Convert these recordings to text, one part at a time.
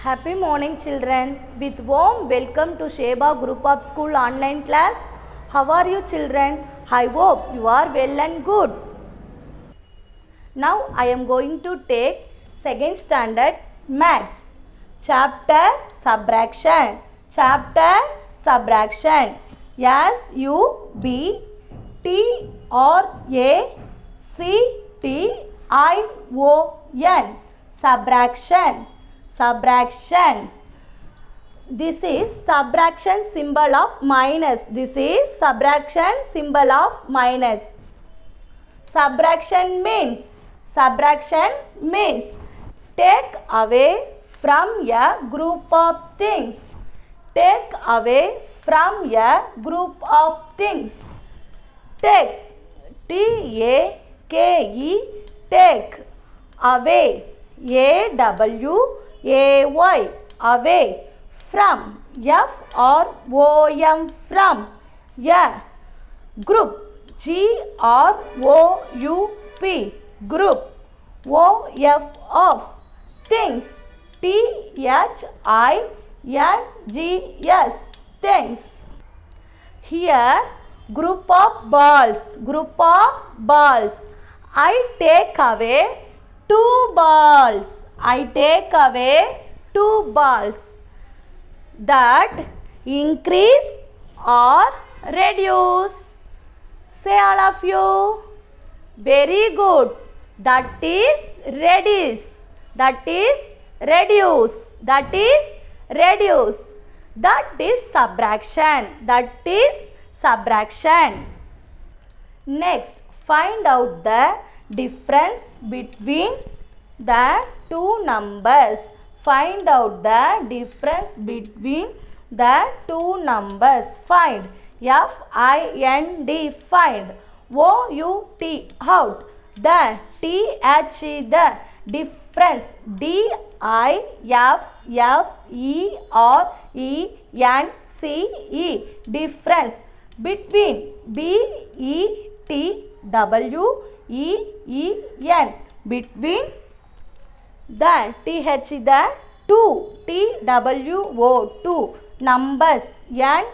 Happy morning children. With warm welcome to Sheba Group of School online class. How are you children? I hope you are well and good. Now I am going to take second standard maths. Chapter subtraction. Chapter subtraction. SUBTRACTION. Subtraction. Subtraction. This is subtraction symbol of minus. This is subtraction symbol of minus. Subtraction means take away from a group of things. Take away from a group of things. Take, T-A-K-E, take, away, A-W-A-Y, away, from, F-R-O-M, from, a group, G-R-O-U-P, group, O-F, of, things, T-H-I-N-G-S, things. Here, group of balls. I take away 2 balls. I take away 2 balls. That increase or reduce? Say all of you. Very good. That is reduce. That is reduce. That is reduce. That is subtraction. That is subtraction. Next, find out the difference between the two numbers. Find out the difference between the two numbers. Find. F-I-N-D, find. O-U-T, out. The, T-H-E, the, difference. D-I-F-F-E-R-E-N-C-E, difference. Between, B-E-T-W-E-E-N, between. The, T-H, the, two, T-W-O, two, numbers, N-U-M-B-E-R-S,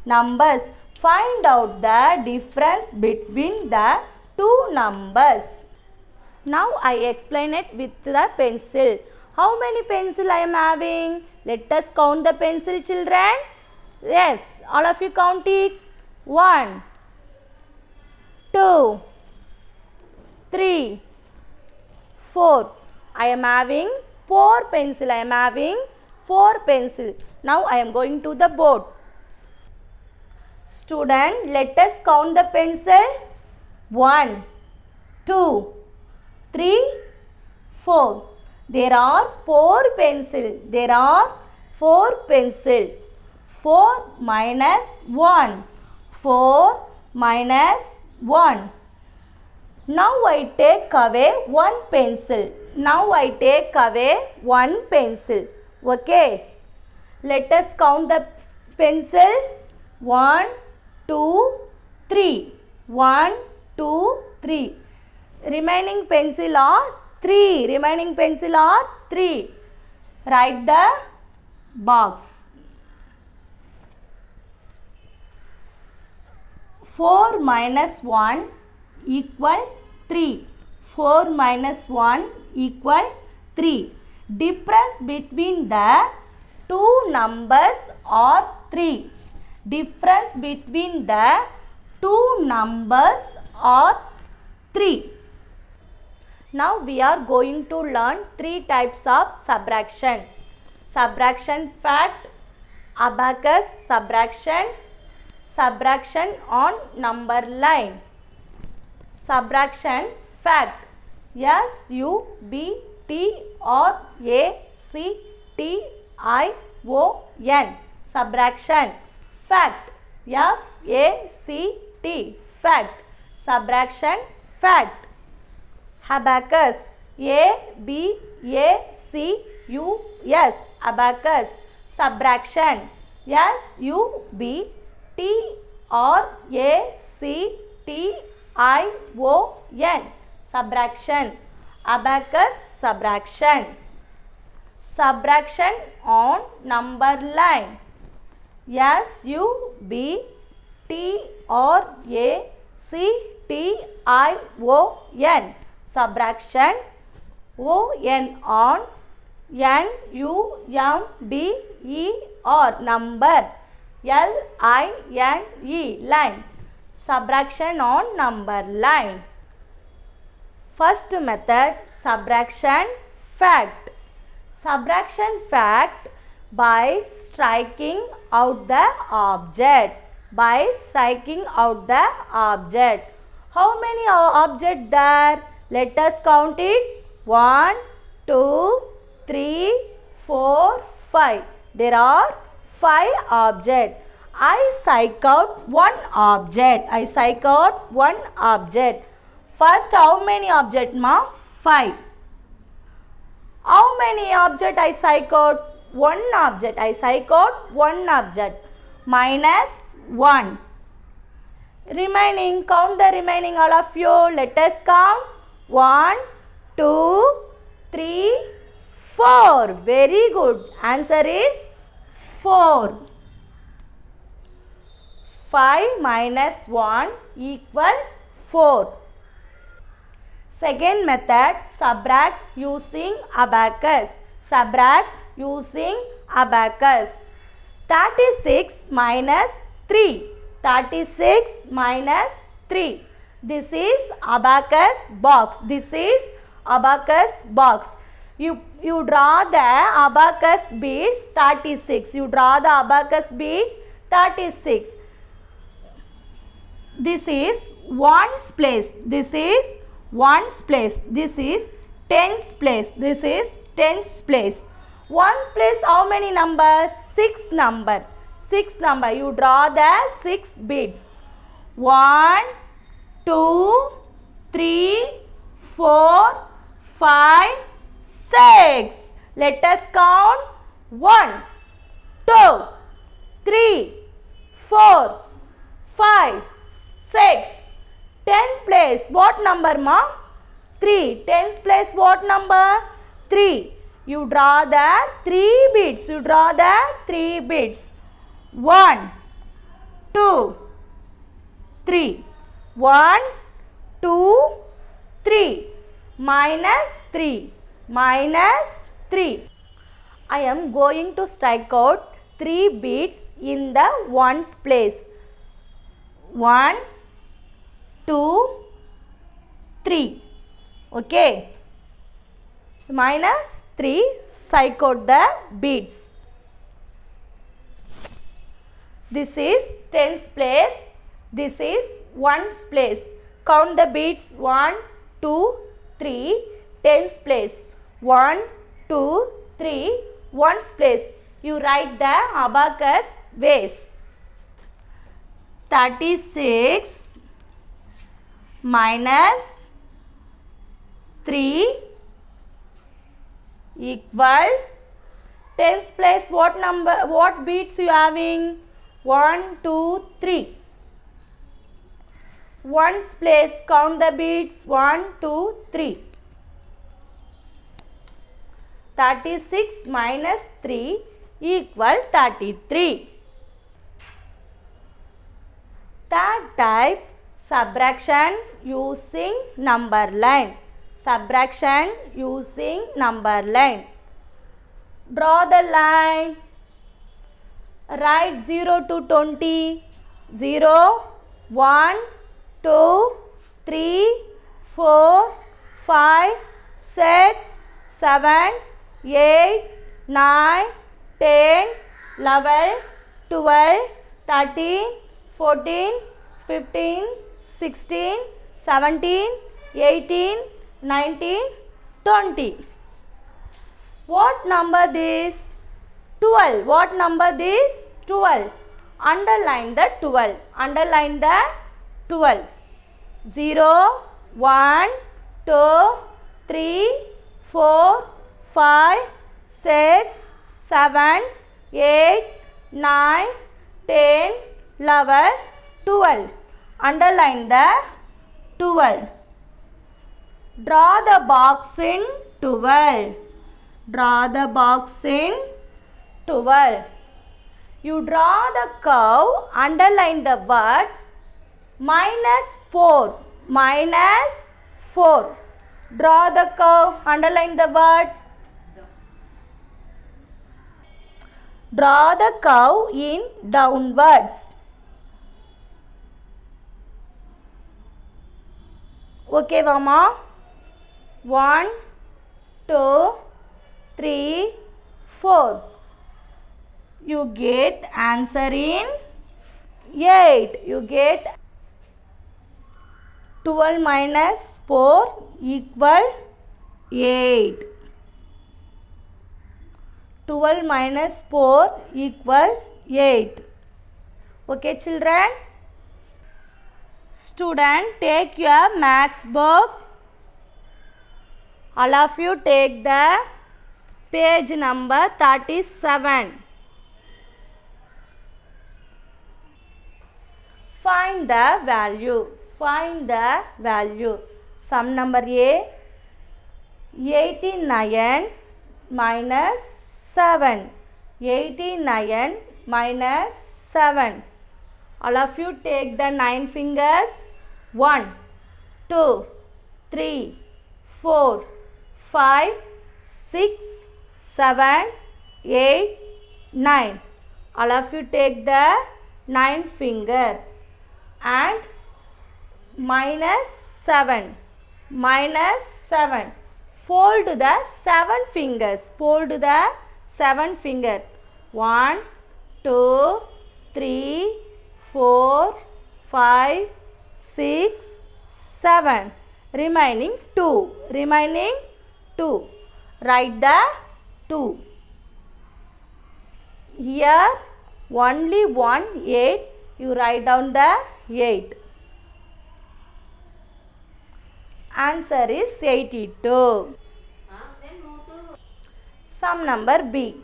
numbers. Find out the difference between the two numbers. Now I explain it with the pencil. How many pencil I am having? Let us count the pencil, children. Yes, all of you count it. 1, 2, 3, 4. I am having 4 pencil. I am having 4 pencil. Now I am going to the board. Student, let us count the pencil. 1, 2, 3, 4. There are 4 pencil. There are 4 pencil. 4 minus 1. 4 minus 1. Now I take away 1 pencil. Now I take away 1 pencil. Okay. Let us count the pencil. 1, 2, 3. 1, 2, 3. Remaining pencil are 3. Remaining pencil are 3. Write the box. 4 minus 1 equal 3. 4 minus 1 equal 3. Difference between the two numbers are 3. Difference between the two numbers are 3. Now we are going to learn 3 types of subtraction. Subtraction fact, abacus subtraction, subtraction on number line. Subtraction fact. S-U-B-T-R-A-C-T-I-O-N. Subtraction fact. F-A-C-T, fact. Subtraction fact. Abacus, A-B-A-C-U-S, abacus. Subtraction, S-U-B-T-R-A-C-T-I-O-N, subtraction. abacus subtraction. Subtraction on number line. SUBTRACTION. Subtraction. ON on. NUMBER number. LINE line. Subtraction on number line. First method, subtraction fact. Subtraction fact by striking out the object. By striking out the object. How many objects there? Let us count it. 1, 2, 3, 4, 5. There are 5 objects. I strike out one object. I strike out one object. First, how many objects, ma? 5. How many objects I strike out? One object. I strike out one object. Minus 1. Remaining, count the remaining all of you. Let us count. 1, 2, 3, 4. Very good. Answer is 4. 5 minus 1 equal 4. Second method, subtract using abacus. Subtract using abacus. 36 minus 3. 36 minus 3. This is abacus box. This is abacus box. You draw the abacus beads 36. You draw the abacus beads 36. This is ones place. This is ones place. This is tens place. This is tens place. Ones place how many numbers? 6 number. 6 number. You draw the 6 beads. 1, 2, 3, 4, 5, 6. Let us count. 1, 2, 3, 4, 5, 6. 10 place. What number, ma? 3. 10 place what number? 3. You draw the 3 beads. You draw the 3 beads. 1, 2, 3. 1, 2, 3. Minus 3. Minus 3. I am going to strike out 3 beads in the ones place. 1, 2, 3. Okay. Minus 3. Strike out the beads. This is tens place. This is ones place. Count the beads. 1, 2, 3. Tens place. 1, 2, 3. Ones place. You write the abacus ways. 36 minus 3 equal tens place what number, what beads you having? 1, 2, 3. Ones place, count the beads. 1, 2, 3. 36 minus 3 equal 33. Third type, subtraction using number line. Subtraction using number line. Draw the line. Write 0 to 20. 0, 1, 2, 3, 4, 5, 6, 7, 8, 9, 10, 11, 12, 13, 14, 15, 16, 17, 18, 19, 20. What number this? 12. What number this? 12. Underline the 12. Underline the 12. 0, 1, 2, 3, 4, 5, 6, 7, 8, 9, 10, 11, 12. Underline the 12. Draw the box in 12. Draw the box in 12. You draw the curve, underline the words -4. -4. Draw the curve, underline the word. Draw the curve in downwards. Okay, Vama. 1, 2, 3, 4. You get answer in 8. You get 12 minus 4 equal 8. 12 minus 4 equal 8. Okay, children? Student, take your maths book. All of you take the page number 37. Find the value. Find the value. Sum number A, 89 minus 7. 89 minus 7. All of you take the 9 fingers. 1, 2, 3, 4, 5, 6, 7, 8, 9. All of you take the 9 finger and minus 7. Minus 7. Fold the 7 fingers. Fold the 7 finger. 1, 2, 3, 4, 5, 6, 7. Remaining 2. Remaining 2. Write the 2. Here only 1, 8. You write down the 8. Answer is 82. Sum number B.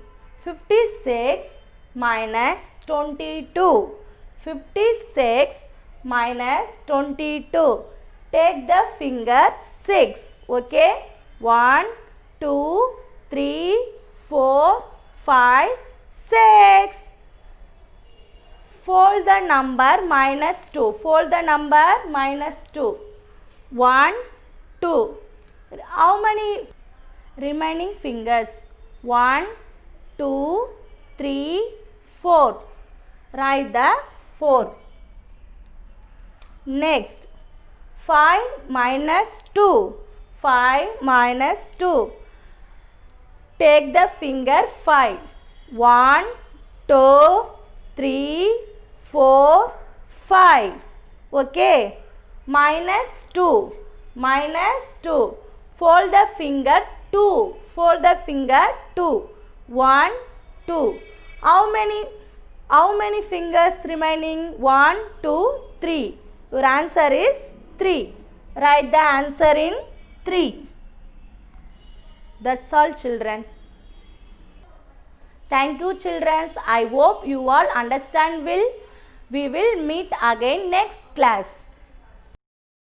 56 minus 22. 56 minus 22. Take the finger 6. Okay. 1, 2, 3, 4, 5, 6. Fold the number minus 2. Fold the number minus 2. 1, 2. How many remaining fingers? 1, 2, 3, 4. Write the 4. Next, 5 minus 2. 5 minus 2. Take the finger 5. 1, 2, 3, 4, 5. Okay. Minus 2. Minus 2. Fold the finger 2. Fold the finger 2. 1, 2. How many fingers remaining? 1, 2, 3. Your answer is 3. Write the answer in 3. That's all, children. Thank you, children. I hope you all understand. We will meet again next class.